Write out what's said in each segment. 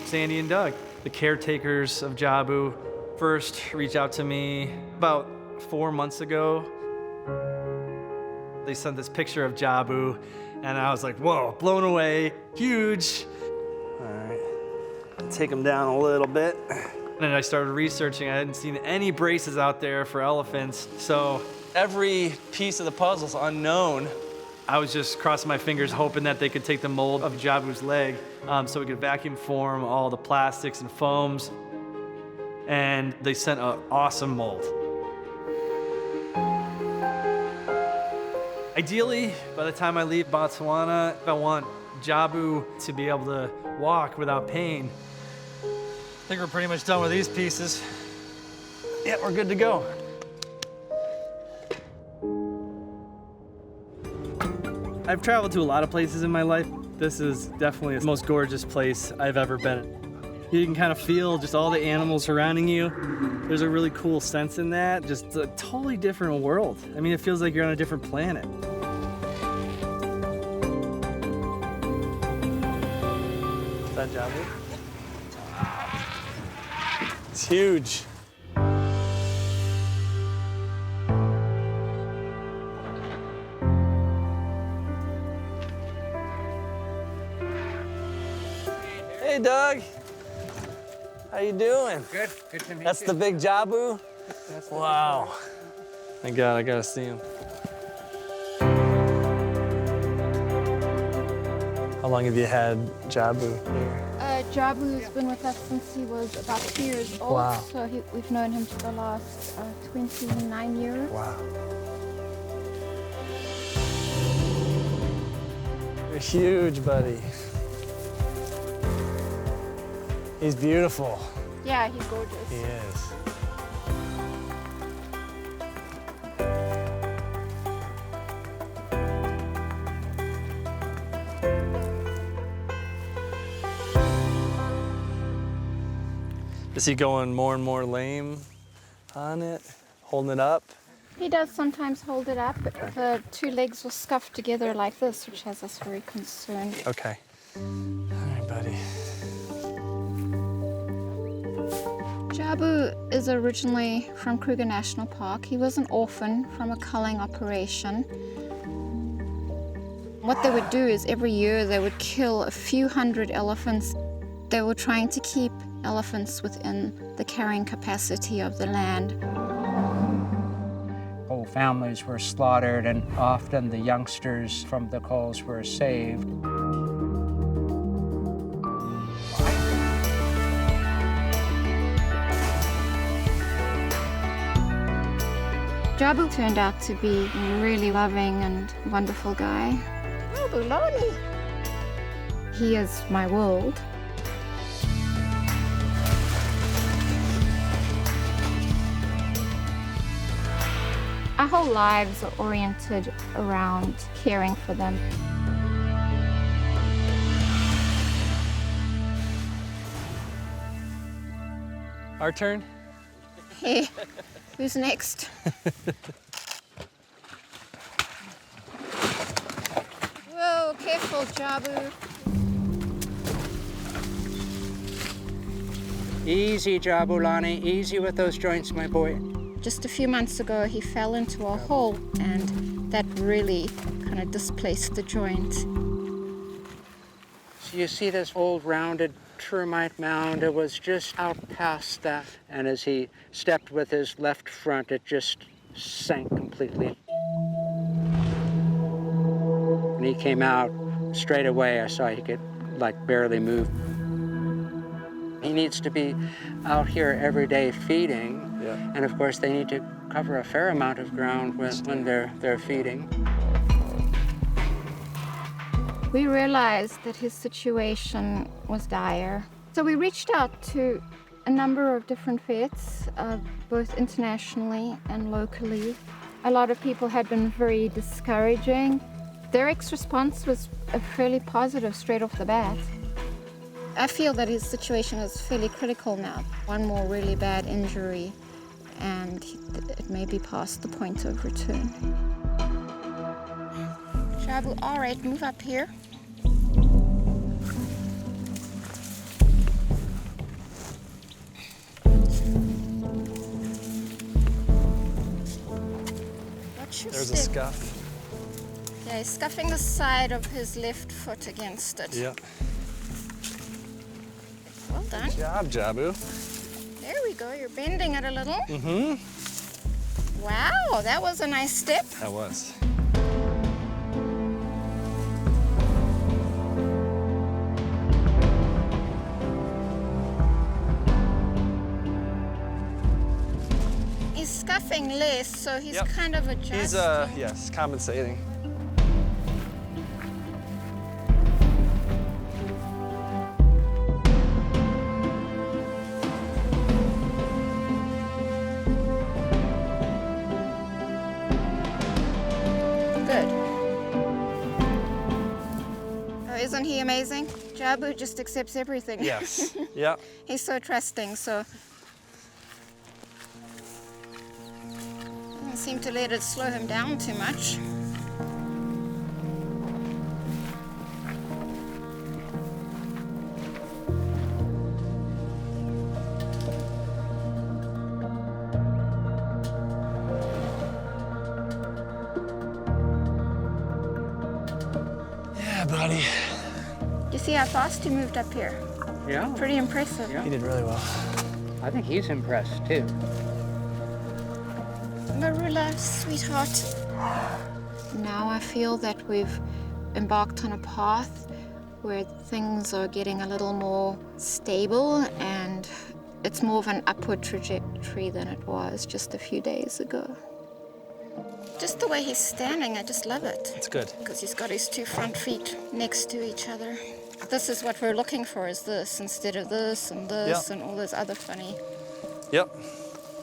Sandy and Doug, the caretakers of Jabu, first reached out to me about 4 months ago. They sent this picture of Jabu, and I was like, whoa, blown away, huge. All right, take him down a little bit. And I started researching. I hadn't seen any braces out there for elephants, so every piece of the puzzle's unknown. I was just crossing my fingers hoping that they could take the mold of Jabu's leg so we could vacuum form all the plastics and foams. And they sent an awesome mold. Ideally, by the time I leave Botswana, I want Jabu to be able to walk without pain. I think we're pretty much done with these pieces. Yeah, we're good to go. I've traveled to a lot of places in my life. This is definitely the most gorgeous place I've ever been. You can kind of feel just all the animals surrounding you. There's a really cool sense in that, just a totally different world. I mean, it feels like you're on a different planet. Is that Jabu? It's huge. Hey, Doug. How you doing? Good. Good to meet you. That's the big Jabu? Wow. Thank God, I gotta see him. How long have you had Jabu here? Jabu's been with us since he was about 2 years old. Wow. So we've known him for the last 29 years. Wow. You're huge, buddy. He's beautiful. Yeah, he's gorgeous. He is. Is he going more and more lame on it, holding it up? He does sometimes hold it up, but the two legs will scuff together like this, which has us very concerned. Okay. All right, buddy. Jabu is originally from Kruger National Park. He was an orphan from a culling operation. What they would do is every year they would kill a few hundred elephants. They were trying to keep elephants within the carrying capacity of the land. Whole families were slaughtered, and often the youngsters from the culls were saved. Jabu turned out to be a really loving and wonderful guy. Oh, Bulani. He is my world. Our whole lives are oriented around caring for them. Our turn? Hey, who's next? Whoa, careful, Jabu. Easy, Jabulani. Easy with those joints, my boy. Just a few months ago, he fell into a hole, and that really kind of displaced the joint. So you see this old rounded termite mound? It was just out past that. And as he stepped with his left front, it just sank completely. When he came out, straight away I saw he could barely move. He needs to be out here every day feeding. Yeah. And of course, they need to cover a fair amount of ground when they're feeding. We realized that his situation was dire. So we reached out to a number of different vets, both internationally and locally. A lot of people had been very discouraging. Derrick's response was fairly positive straight off the bat. I feel that his situation is fairly critical now. One more really bad injury, and it may be past the point of return. Jabu, all right, move up here. There's a scuff. Yeah, he's scuffing the side of his left foot against it. Yeah. Well done. Good job, Jabu. There we go. You're bending it a little. Mm-hmm. Wow, that was a nice step. That was. He's scuffing less, so he's Yep. kind of adjusting. He's, yes, compensating. Good. Oh, isn't he amazing? Jabu just accepts everything. Yes. Yeah. He's so trusting, so doesn't seem to let it slow him down too much. Yeah, buddy. You see how fast he moved up here? Yeah. Pretty impressive. Yeah. He did really well. I think he's impressed too. Marilla, sweetheart. Now I feel that we've embarked on a path where things are getting a little more stable and it's more of an upward trajectory than it was just a few days ago. Just the way he's standing, I just love it. It's good. Because he's got his two front feet next to each other. This is what we're looking for, is this instead of this and this and all this other funny. Yep.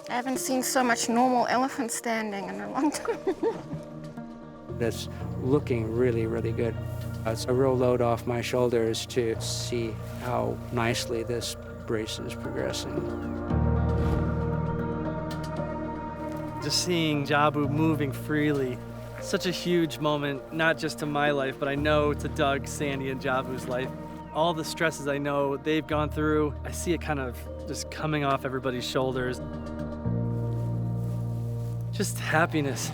I haven't seen so much normal elephant standing in a long time. That's looking really, really good. It's a real load off my shoulders to see how nicely this brace is progressing. Just seeing Jabu moving freely, such a huge moment, not just to my life, but I know to Doug, Sandy, and Jabu's life. All the stresses I know they've gone through, I see it kind of just coming off everybody's shoulders. Just happiness.